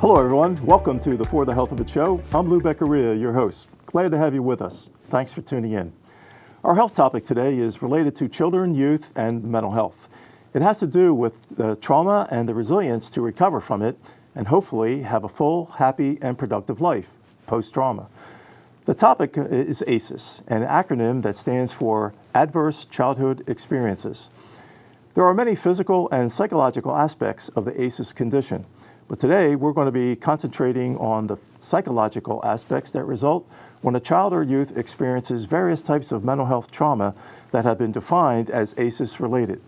Hello everyone, welcome to the For the Health of It show. I'm Lou Beccaria, your host. Glad to have you with us. Thanks for tuning in. Our health topic today is related to children, youth, and mental health. It has to do with trauma and the resilience to recover from it and hopefully have a full, happy, and productive life post-trauma. The topic is ACEs, an acronym that stands for Adverse Childhood Experiences. There are many physical and psychological aspects of the ACEs condition, but today we're going to be concentrating on the psychological aspects that result when a child or youth experiences various types of mental health trauma that have been defined as ACEs related.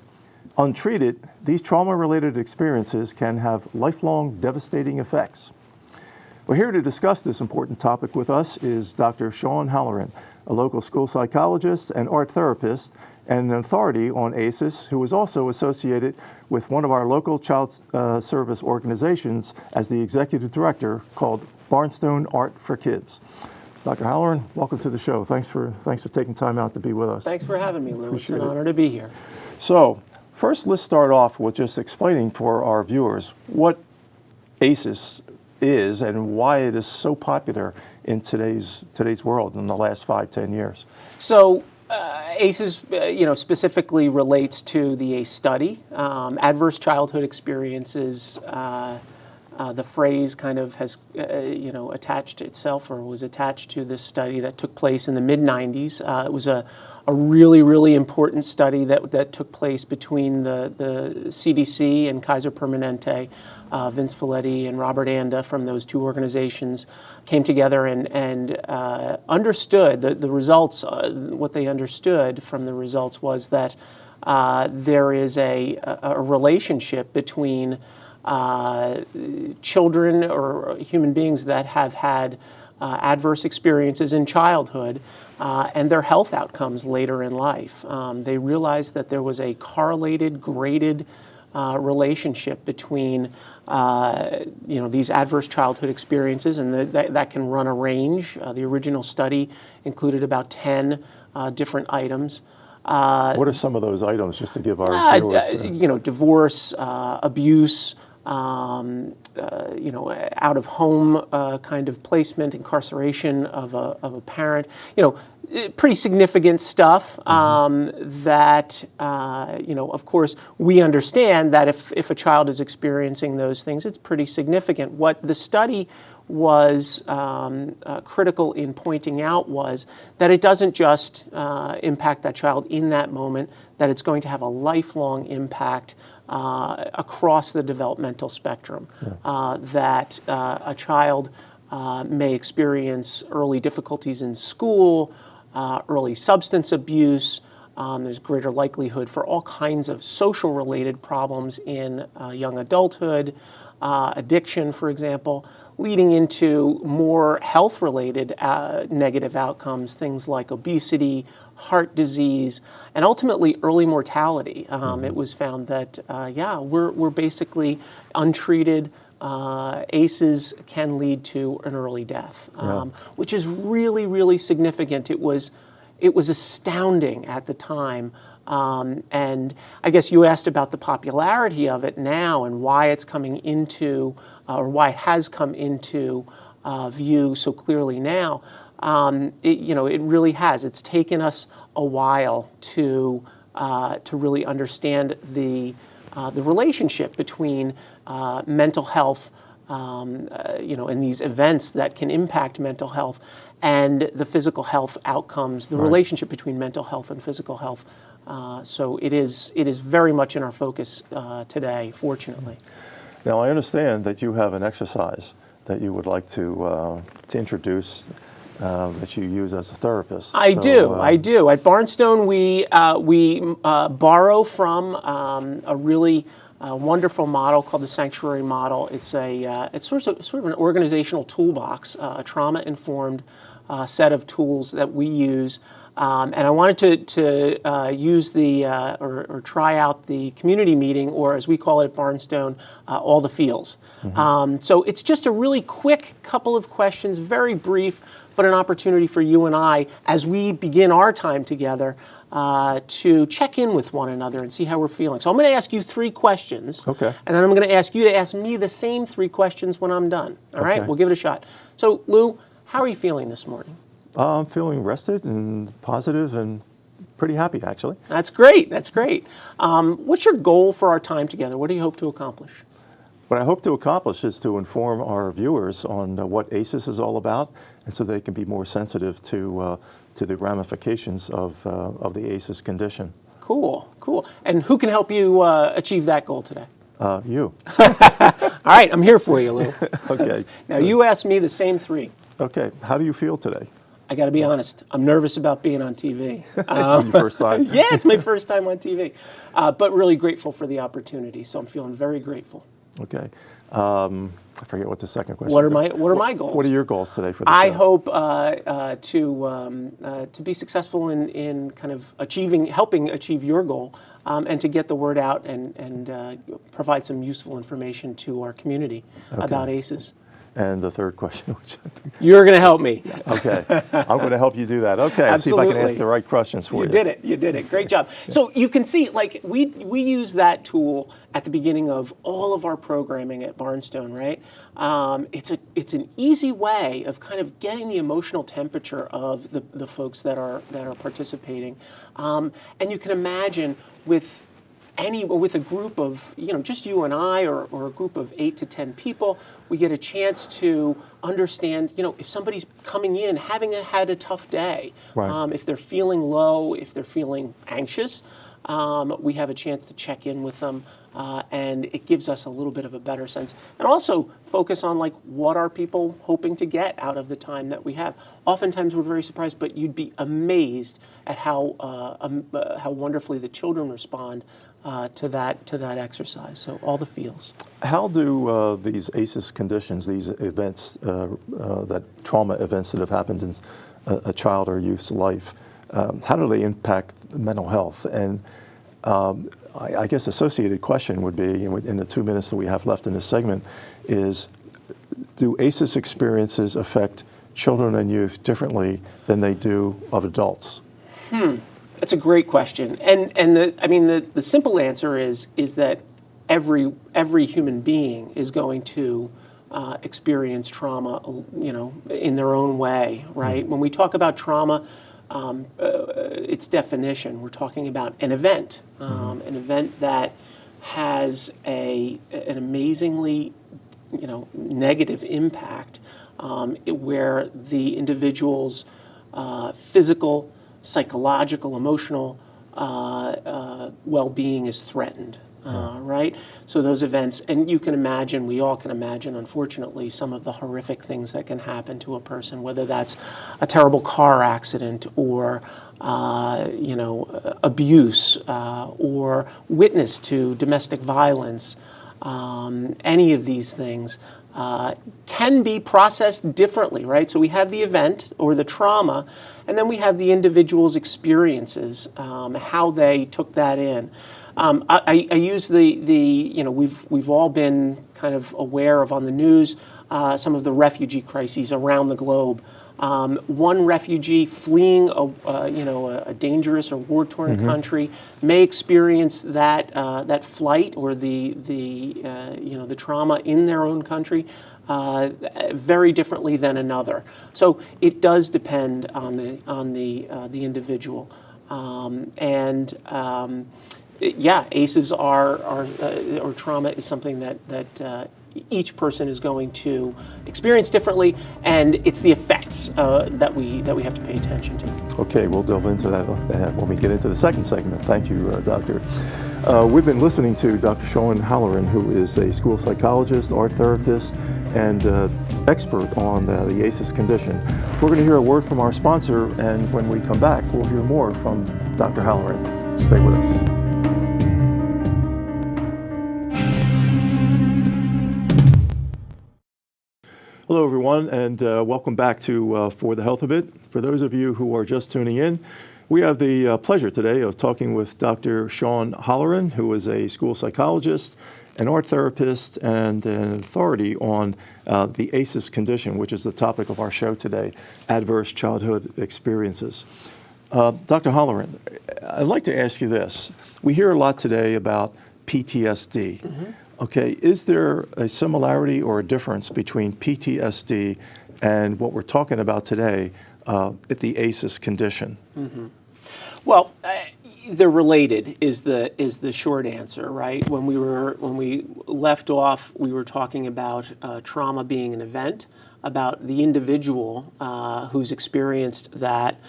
Untreated, these trauma-related experiences can have lifelong devastating effects. Well, here to discuss this important topic with us is Dr. Sean Halloran, a local school psychologist and art therapist and an authority on ACEs, who is also associated with one of our local child service organizations as the executive director called Barnstone Art for Kids. Dr. Halloran, welcome to the show. Thanks for taking time out to be with us. Thanks for having me, Lou. It's an honor to be here. So, first let's start off with just explaining for our viewers what ACEs is and why it is so popular in today's world in the last 5-10 years. So, ACEs, specifically relates to the ACE study, adverse childhood experiences. The phrase kind of has, attached itself or was attached to this study that took place in the mid-90s. It was a really, really important study that took place between the CDC and Kaiser Permanente. Vince Folletti and Robert Anda from those two organizations came together and understood the results. What they understood from the results was that there is a relationship between children or human beings that have had adverse experiences in childhood and their health outcomes later in life. They realized that there was a correlated, graded relationship between these adverse childhood experiences, and that can run a range. The original study included about 10 different items. What are some of those items, just to give our viewers? Divorce, abuse, out of home kind of placement, incarceration of a parent. Pretty significant stuff that, of course, we understand that if a child is experiencing those things, it's pretty significant. What the study was critical in pointing out was that it doesn't just impact that child in that moment, that it's going to have a lifelong impact across the developmental spectrum, that a child may experience early difficulties in school, early substance abuse. There's greater likelihood for all kinds of social-related problems in young adulthood, addiction, for example, leading into more health-related negative outcomes, things like obesity, heart disease, and ultimately early mortality. It was found that, we're basically untreated. ACEs can lead to an early death, which is really, really significant. It was astounding at the time. And I guess you asked about the popularity of it now and why it's coming into, or why it has come into view so clearly now. It really has. It's taken us a while to really understand the relationship between mental health, and these events that can impact mental health, and the physical health outcomes, the relationship between mental health and physical health. So it is very much in our focus today, fortunately. Now, I understand that you have an exercise that you would like to introduce that you use as a therapist. I do. At Barnstone, we borrow from a really wonderful model called the Sanctuary Model. It's sort of an organizational toolbox, a trauma-informed set of tools that we use. And I wanted to use or try out the community meeting, or as we call it at Barnstone, all the feels. So it's just a really quick couple of questions, very brief, but an opportunity for you and I, as we begin our time together, to check in with one another and see how we're feeling. So I'm going to ask you 3 questions. Okay. And then I'm going to ask you to ask me the same 3 questions when I'm done. All right? Okay. We'll give it a shot. So, Lou, how are you feeling this morning? I'm feeling rested and positive and pretty happy, actually. That's great. That's great. What's your goal for our time together? What do you hope to accomplish? What I hope to accomplish is to inform our viewers on what ACEs is all about, and so they can be more sensitive to the ramifications of the ACEs condition. Cool, cool. And who can help you achieve that goal today? You. All right, I'm here for you, Lou. Okay. Now, you asked me the same 3. Okay. How do you feel today? I got to be honest. I'm nervous about being on TV. This is your first time? Yeah, it's my first time on TV. But really grateful for the opportunity, so I'm feeling very grateful. Okay. I forget what the second question What are was. my goals? What are your goals today for the I show? hope to be successful in kind of helping achieve your goal, and to get the word out and provide some useful information to our community about ACEs. And the third question, which I think, You're going to help me. okay, I'm going to help you do that. Okay, Absolutely. see if I can ask the right questions for you. You did it. You did it. Great job. So you can see, like, we use that tool at the beginning of all of our programming at Barnstone, right? It's an easy way of kind of getting the emotional temperature of the folks that are participating, and you can imagine with a group of, just you and I, or a group of 8 to 10 people, we get a chance to understand, if somebody's coming in having had a tough day, Right. if they're feeling low, if they're feeling anxious, we have a chance to check in with them, and it gives us a little bit of a better sense. And also focus on, like, what are people hoping to get out of the time that we have. Oftentimes we're very surprised, but you'd be amazed at how wonderfully the children respond to that exercise. So all the feels. How do these ACEs conditions, these events, that trauma events that have happened in a child or youth's life, how do they impact mental health? And I guess associated question would be, in the 2 minutes that we have left in this segment, is do ACEs experiences affect children and youth differently than they do of adults? That's a great question, and the simple answer is that every human being is going to experience trauma, in their own way, right? Mm-hmm. When we talk about trauma, its definition, we're talking about an event, an event that has an amazingly, negative impact, where the individual's physical, psychological, emotional well-being is threatened, right? So those events, and you can imagine, we all can imagine, unfortunately, some of the horrific things that can happen to a person, whether that's a terrible car accident or, abuse or witness to domestic violence. Any of these things can be processed differently, right? So we have the event or the trauma, and then we have the individual's experiences, how they took that in. I use we've all been kind of aware of on the news some of the refugee crises around the globe. One refugee fleeing a dangerous or war-torn country may experience that flight or the trauma in their own country very differently than another. So it does depend on the individual, ACEs or trauma is something that each person is going to experience differently, and it's the effects that we have to pay attention to. Okay, we'll delve into that when we get into the second segment. Thank you, Doctor. We've been listening to Dr. Sean Halloran, who is a school psychologist, art therapist, and expert on the ACEs condition. We're going to hear a word from our sponsor, and when we come back, we'll hear more from Dr. Halloran. Stay with us. Hello, everyone, and welcome back to For the Health of It. For those of you who are just tuning in, we have the pleasure today of talking with Dr. Sean Halloran, who is a school psychologist, an art therapist, and an authority on the ACEs condition, which is the topic of our show today, Adverse Childhood Experiences. Dr. Halloran, I'd like to ask you this. We hear a lot today about PTSD. Mm-hmm. Okay, is there a similarity or a difference between PTSD and what we're talking about today, the ACEs condition? Mm-hmm. Well, they're related is the short answer, right? When we left off, we were talking about trauma being an event, about the individual who's experienced that,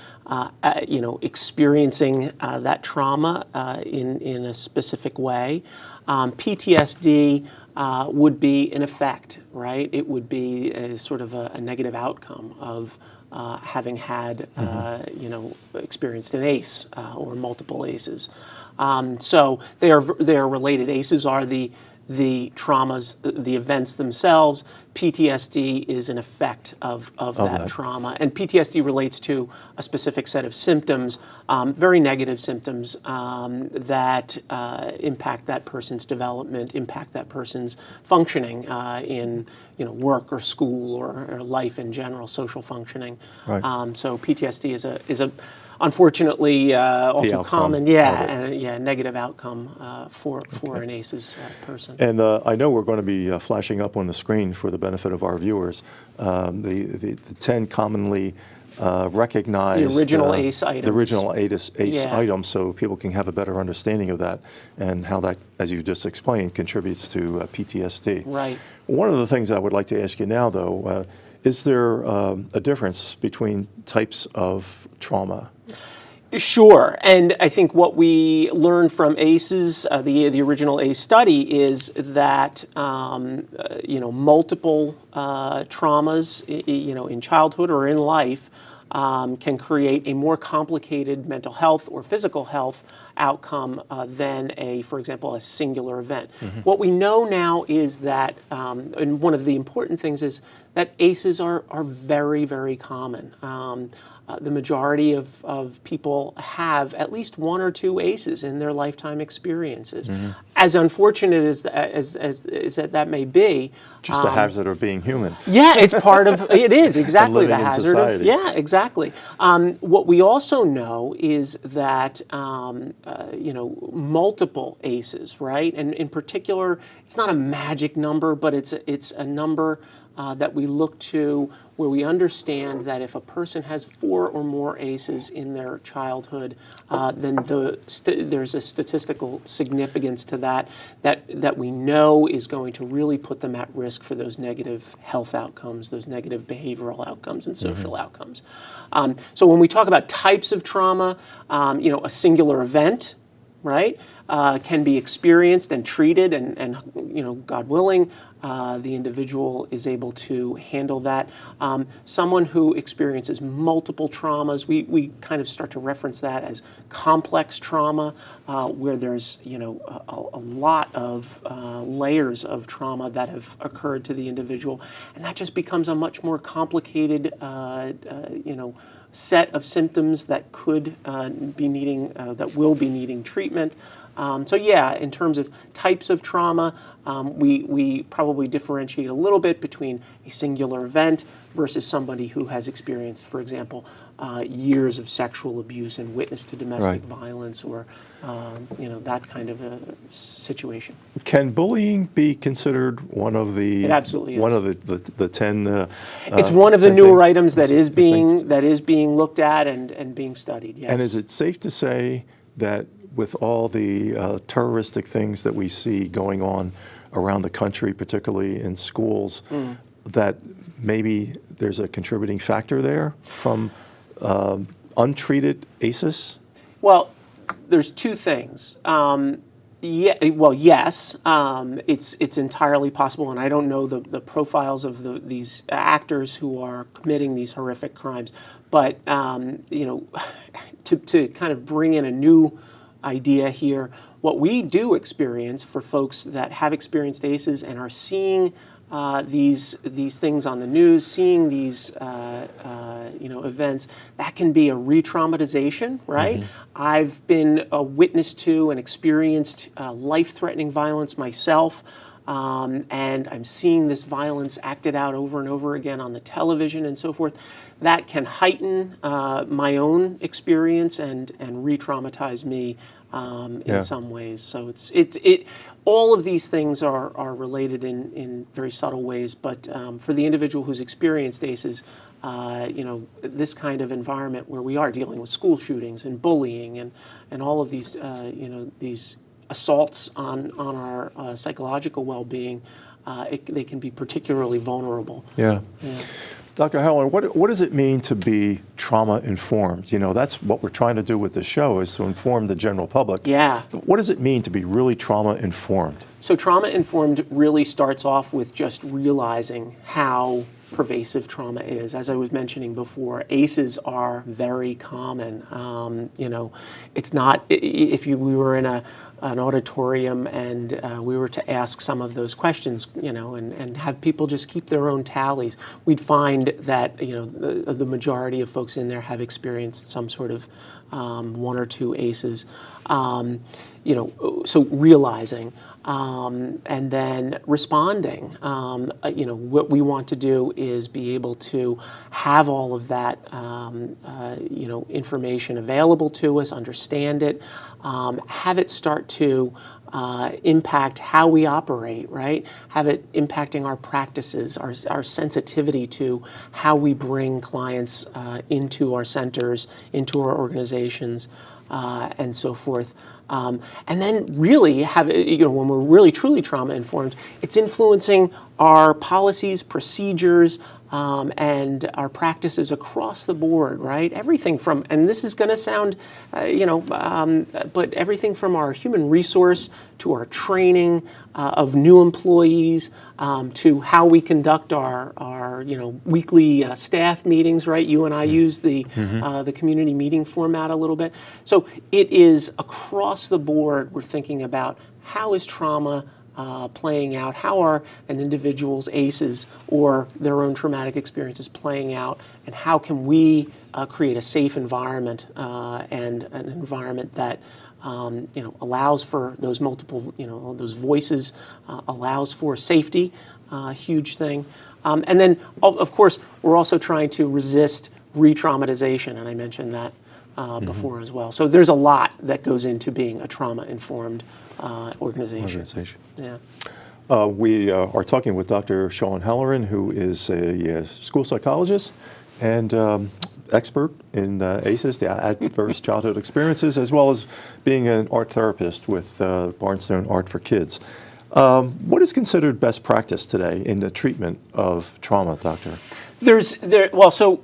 experiencing that trauma in a specific way. PTSD would be an effect, right? It would be a sort of a negative outcome of having had, experienced an ACE or multiple ACEs. So they are related. ACEs are the traumas, the events themselves. PTSD is an effect of that trauma. And PTSD relates to a specific set of symptoms, very negative symptoms that impact that person's development, impact that person's functioning in work or school or life in general, social functioning. Right. So PTSD is a unfortunately all too common, negative outcome for an ACEs person. And I know we're going to be flashing up on the screen for the benefit of our viewers the 10 commonly recognized the original ACE items. The original ACE items, so people can have a better understanding of that and how that, as you just explained, contributes to PTSD. Right. One of the things I would like to ask you now, though, is there a difference between types of trauma? Sure, and I think what we learned from ACEs, the original ACE study, is that multiple traumas, in childhood or in life, can create a more complicated mental health or physical health outcome than for example, a singular event. Mm-hmm. What we know now is that, and one of the important things is that ACEs are very, very common. The majority of people have at least one or two ACEs in their lifetime experiences. Mm-hmm. As unfortunate as that may be, just the hazard of being human. Yeah, it's part of it is exactly the hazard society. of exactly. What we also know is that multiple ACEs, right? And in particular, it's not a magic number, but it's a number that we look to where we understand that if a person has 4 or more ACEs in their childhood, then there's a statistical significance to that we know is going to really put them at risk for those negative health outcomes, those negative behavioral outcomes and social mm-hmm. outcomes. So when we talk about types of trauma, a singular event, right, can be experienced and treated, and God willing, the individual is able to handle that. Someone who experiences multiple traumas, we kind of start to reference that as complex trauma, where there's a lot of layers of trauma that have occurred to the individual, and that just becomes a much more complicated set of symptoms that could be needing, that will be needing treatment. In terms of types of trauma, we probably differentiate a little bit between a singular event versus somebody who has experienced, for example, years of sexual abuse and witnessed to domestic violence or that kind of a situation. Can bullying be considered one of the? It absolutely is. One of the 10. It's one of the newer items that is being looked at and being studied. Yes. And is it safe to say that with all the terroristic things that we see going on around the country, particularly in schools, that maybe there's a contributing factor there from untreated ACEs? Well, there's two things. Yes, it's entirely possible, and I don't know the profiles of these actors who are committing these horrific crimes, but to kind of bring in a new idea here, what we do experience for folks that have experienced ACEs and are seeing these things on the news, seeing these events, that can be a re-traumatization, right? I've been a witness to and experienced life-threatening violence myself. And I'm seeing this violence acted out over and over again on the television and so forth. That can heighten my own experience and re-traumatize me in some ways. So all of these things are related in very subtle ways. But for the individual who's experienced ACEs, this kind of environment where we are dealing with school shootings and bullying and all of these these assaults on our psychological well-being, they can be particularly vulnerable. Yeah. Dr. Halloran, what does it mean to be trauma-informed? That's what we're trying to do with this show, is to inform the general public. Yeah. What does it mean to be really trauma-informed? So trauma-informed really starts off with just realizing how pervasive trauma is. As I was mentioning before, ACEs are very common. It's not, we were in an auditorium and we were to ask some of those questions, and have people just keep their own tallies, we'd find that, the majority of folks in there have experienced some sort of one or two ACEs. So realizing, and then responding. What we want to do is be able to have all of that, information available to us, understand it, have it start to impact how we operate, right? Have it impacting our practices, our sensitivity to how we bring clients into our centers, into our organizations, and so forth. And then really have, when we're really truly trauma informed, it's influencing our policies, procedures, and our practices across the board, right? Everything from, and this is going to sound, but everything from our human resource to our training of new employees, to how we conduct our weekly staff meetings, right? You and I use the community meeting format a little bit. So it is across the board. We're thinking about how is trauma playing out, how are an individual's ACEs or their own traumatic experiences playing out, and how can we create a safe environment and an environment that allows for those multiple, those voices, allows for safety, huge thing. And then, of course, we're also trying to resist re-traumatization, and I mentioned that before as well. So there's a lot that goes into being a trauma-informed organization. Yeah. We are talking with Dr. Sean Halloran, who is a school psychologist and expert in ACEs, the adverse childhood experiences, as well as being an art therapist with Barnstone Art for Kids. What is considered best practice today in the treatment of trauma, Doctor? So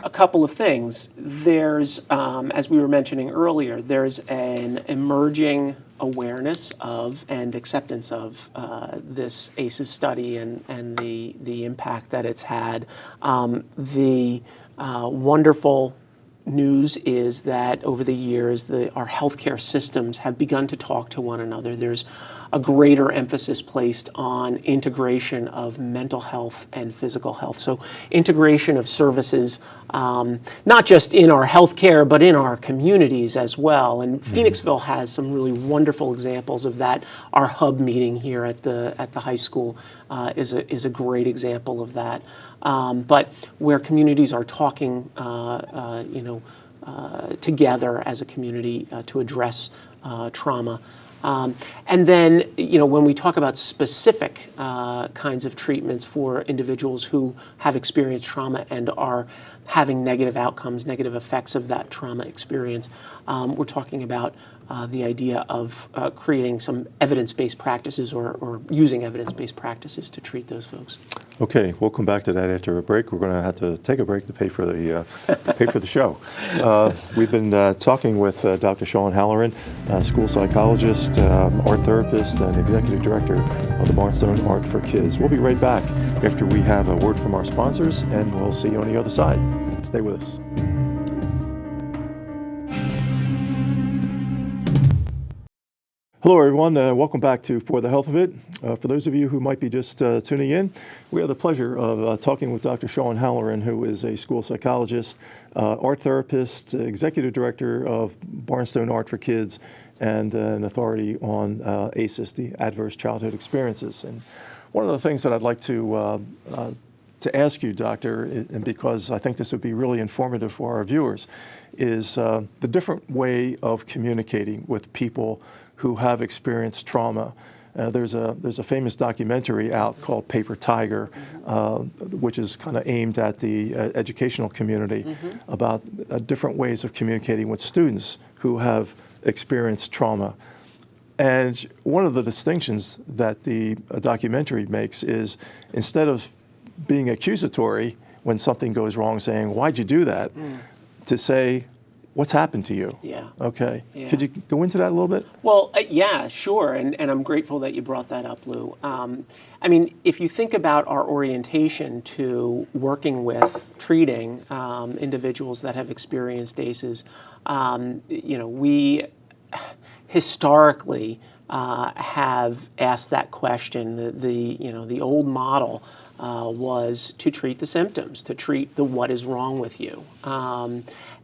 a couple of things. There's, as we were mentioning earlier, there's an emerging awareness of and acceptance of this ACEs study and the impact that it's had. The wonderful news is that over the years, our healthcare systems have begun to talk to one another. There's a greater emphasis placed on integration of mental health and physical health. So integration of services, not just in our healthcare, but in our communities as well. And Phoenixville has some really wonderful examples of that. Our hub meeting here at the high school is a great example of that. But where communities are talking, together as a community to address trauma. And then, when we talk about specific kinds of treatments for individuals who have experienced trauma and are having negative outcomes, negative effects of that trauma experience, we're talking about the idea of creating some evidence-based practices or using evidence-based practices to treat those folks. Okay, we'll come back to that after a break. We're going to have to take a break to pay for the show. We've been talking with Dr. Sean Halloran, school psychologist, art therapist, and executive director of the Barnstone Art for Kids. We'll be right back after we have a word from our sponsors, and we'll see you on the other side. Stay with us. Hello, everyone. Welcome back to For the Health of It. For those of you who might be just tuning in, we have the pleasure of talking with Dr. Sean Halloran, who is a school psychologist, art therapist, executive director of Barnstone Art for Kids, and an authority on ACEs, the Adverse Childhood Experiences. And one of the things that I'd like to ask you, Doctor, and because I think this would be really informative for our viewers, is the different way of communicating with people who have experienced trauma. There's a famous documentary out called Paper Tiger, which is kind of aimed at the educational community about different ways of communicating with students who have experienced trauma. And one of the distinctions that the documentary makes is, instead of being accusatory when something goes wrong, saying, "Why'd you do that?" to say, "What's happened to you?" Yeah. Okay. Yeah. Could you go into that a little bit? Well, yeah, sure, and I'm grateful that you brought that up, Lou. I mean, if you think about our orientation to working with treating individuals that have experienced ACEs, we historically have asked that question. The old model was to treat the symptoms, to treat the what is wrong with you.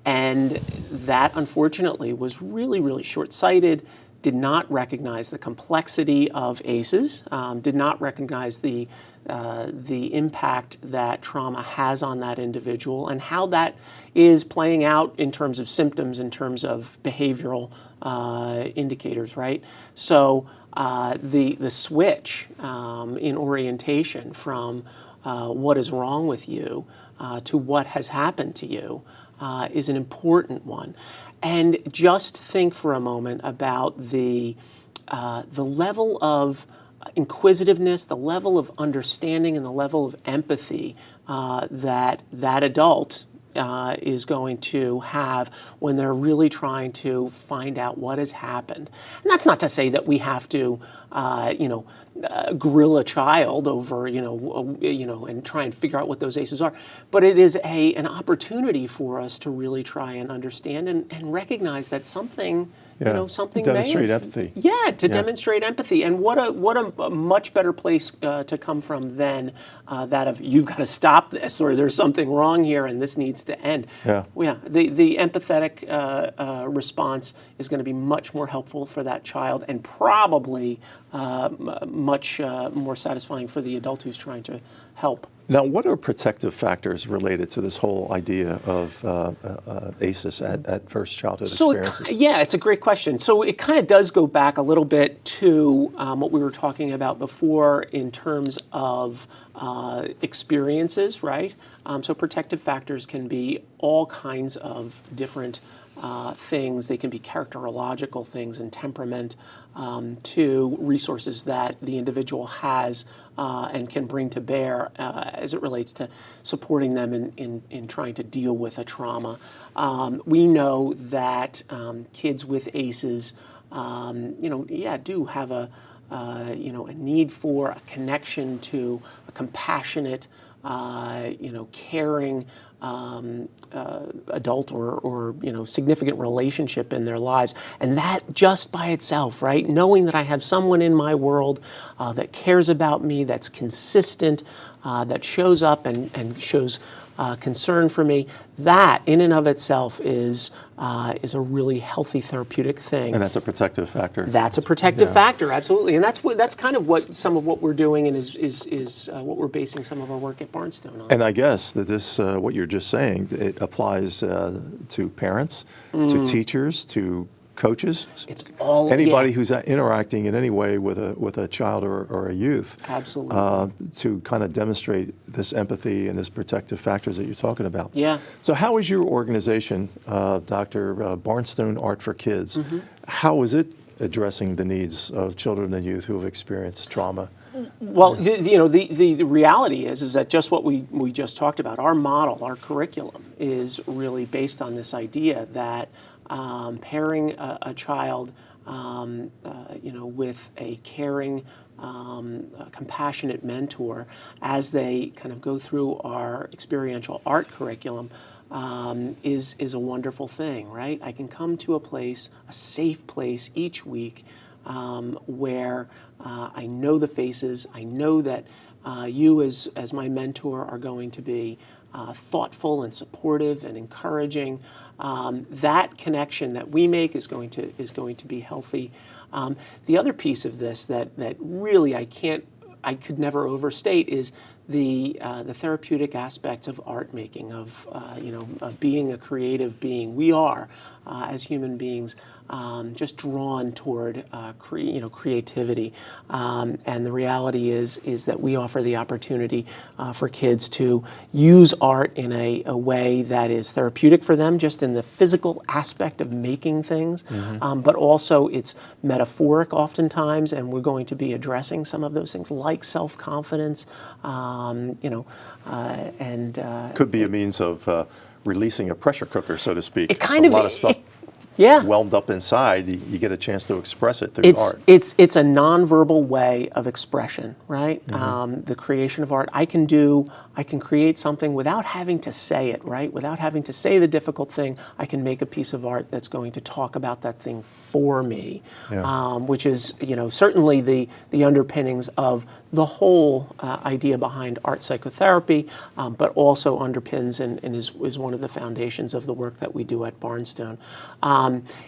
And that, unfortunately, was really, really short-sighted, did not recognize the complexity of ACEs, did not recognize the impact that trauma has on that individual and how that is playing out in terms of symptoms, in terms of behavioral indicators, right? So the switch in orientation from what is wrong with you to what has happened to you is an important one. And just think for a moment about the level of inquisitiveness, the level of understanding, and the level of empathy that adult is going to have when they're really trying to find out what has happened. And that's not to say that we have to, grill a child over, and try and figure out what those ACEs are. But it is an opportunity for us to really try and understand and recognize that something. Something demonstrate may have, empathy. Yeah, to demonstrate empathy, and what a much better place to come from than that of, you've got to stop this, or there's something wrong here and this needs to end. Yeah. The empathetic response is going to be much more helpful for that child, and probably much more satisfying for the adult who's trying to help. Now, what are protective factors related to this whole idea of ACEs, adverse childhood experiences? Yeah, it's a great question. So it kind of does go back a little bit to what we were talking about before in terms of experiences, right? So protective factors can be all kinds of different things. They can be characterological things and temperament to resources that the individual has and can bring to bear as it relates to supporting them in trying to deal with a trauma. We know that kids with ACEs, do have a need for a connection to a compassionate, caring adult or significant relationship in their lives. And that just by itself, right? Knowing that I have someone in my world that cares about me, that's consistent, that shows up and shows concern for me, that in and of itself is a really healthy therapeutic thing. And that's a protective factor. That's a protective factor, absolutely, and that's kind of what some of what we're doing, and is what we're basing some of our work at Barnstone on. And I guess that this, what you're just saying, it applies to parents, to teachers, to coaches. It's all anybody who's interacting in any way with a child or a youth. Absolutely. To kind of demonstrate this empathy and this protective factors that you're talking about. Yeah. So how is your organization, Dr. Barnstone Art for Kids, how is it addressing the needs of children and youth who have experienced trauma? Well, the reality is that just what we just talked about, our model, our curriculum is really based on this idea that pairing a child, with a caring, compassionate mentor as they kind of go through our experiential art curriculum is a wonderful thing, right? I can come to a place, a safe place each week where I know the faces, I know that you as my mentor are going to be thoughtful and supportive and encouraging. That connection that we make is going to be healthy. The other piece of this that really I could never overstate is the therapeutic aspect of art making, of being a creative being. We are, as human beings, just drawn toward creativity, and the reality is that we offer the opportunity for kids to use art in a way that is therapeutic for them, just in the physical aspect of making things, but also it's metaphoric oftentimes, and we're going to be addressing some of those things like self-confidence, Could be a means of releasing a pressure cooker, so to speak. It kind a of lot of stuff yeah. whelmed up inside. You get a chance to express it through art. It's a nonverbal way of expression, right? The creation of art. I can create something without having to say it, right? Without having to say the difficult thing. I can make a piece of art that's going to talk about that thing for me, which is certainly the underpinnings of the whole idea behind art psychotherapy, but also underpins and is one of the foundations of the work that we do at Barnstone.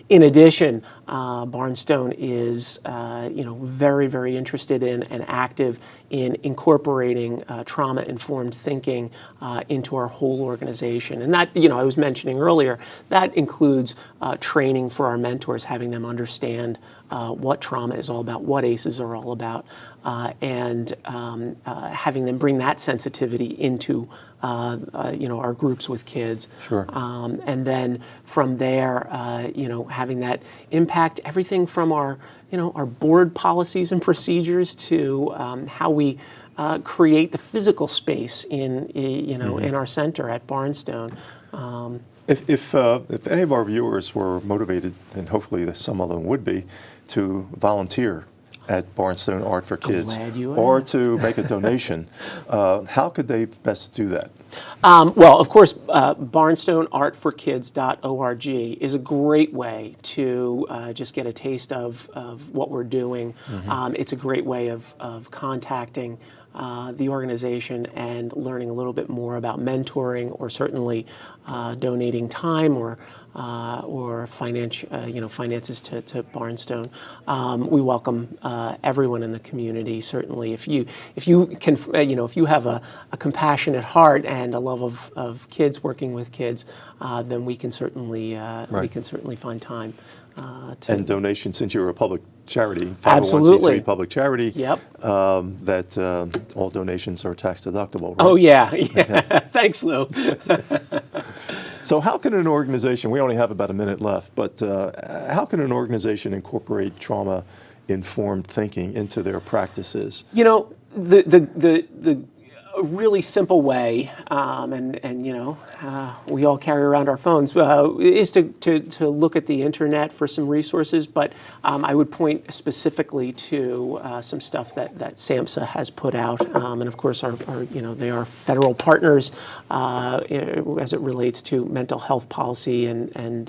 In addition, Barnstone is very, very interested in and active in incorporating trauma-informed thinking into our whole organization. And that, I was mentioning earlier, that includes training for our mentors, having them understand what trauma is all about, what ACEs are all about, and having them bring that sensitivity into our groups with kids. Sure. And then from there, having that impact everything from our board policies and procedures to how we create the physical space in our center at Barnstone. If any of our viewers were motivated, and hopefully some of them would be, to volunteer at Barnstone Art for Kids or to make a donation, how could they best do that? Well, of course, barnstoneartforkids.org is a great way to just get a taste of what we're doing. It's a great way of contacting the organization and learning a little bit more about mentoring, or certainly donating time or finances to Barnstone. We welcome everyone in the community. Certainly, if you can, if you have a compassionate heart and a love of kids, working with kids, then we can certainly find time. And donations, since you're a public charity, 501c3 Absolutely. public charity, Yep. That all donations are tax deductible, right? Oh yeah. Thanks, Lou. So how can an organization, we only have about a minute left, but how can an organization incorporate trauma-informed thinking into their practices? A really simple way, we all carry around our phones, is to look at the internet for some resources. But I would point specifically to some stuff that SAMHSA has put out, and of course they are federal partners as it relates to mental health policy and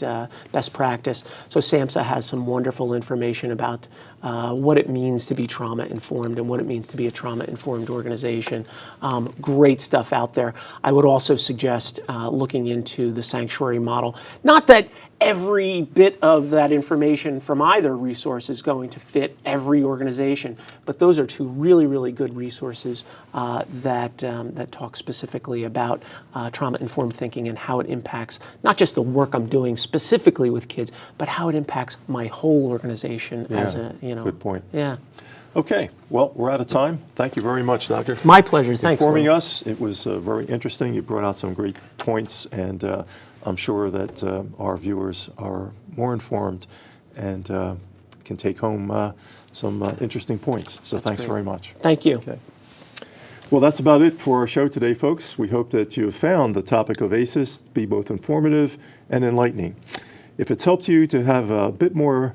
best practice. So SAMHSA has some wonderful information about what it means to be trauma-informed and what it means to be a trauma-informed organization. Great stuff out there. I would also suggest looking into the sanctuary model. Not that every bit of that information from either resource is going to fit every organization, but those are two really, really good resources that talk specifically about trauma-informed thinking and how it impacts not just the work I'm doing specifically with kids, but how it impacts my whole organization as a, Good point. Yeah. Okay, well, we're out of time. Thank you very much, Doctor. My pleasure. Thanks. Informing us. It was very interesting. You brought out some great points, and I'm sure that our viewers are more informed and can take home some interesting points. So thanks very much. Thank you. Okay. Well, that's about it for our show today, folks. We hope that you have found the topic of ACEs to be both informative and enlightening. If it's helped you to have a bit more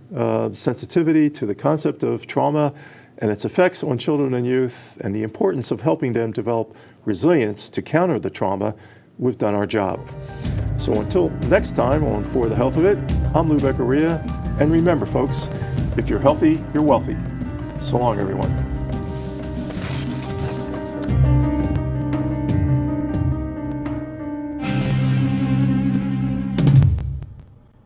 sensitivity to the concept of trauma and its effects on children and youth, and the importance of helping them develop resilience to counter the trauma, we've done our job. So until next time on For the Health of It, I'm Lou Beccaria, and remember, folks, If you're healthy, you're wealthy. So long, everyone.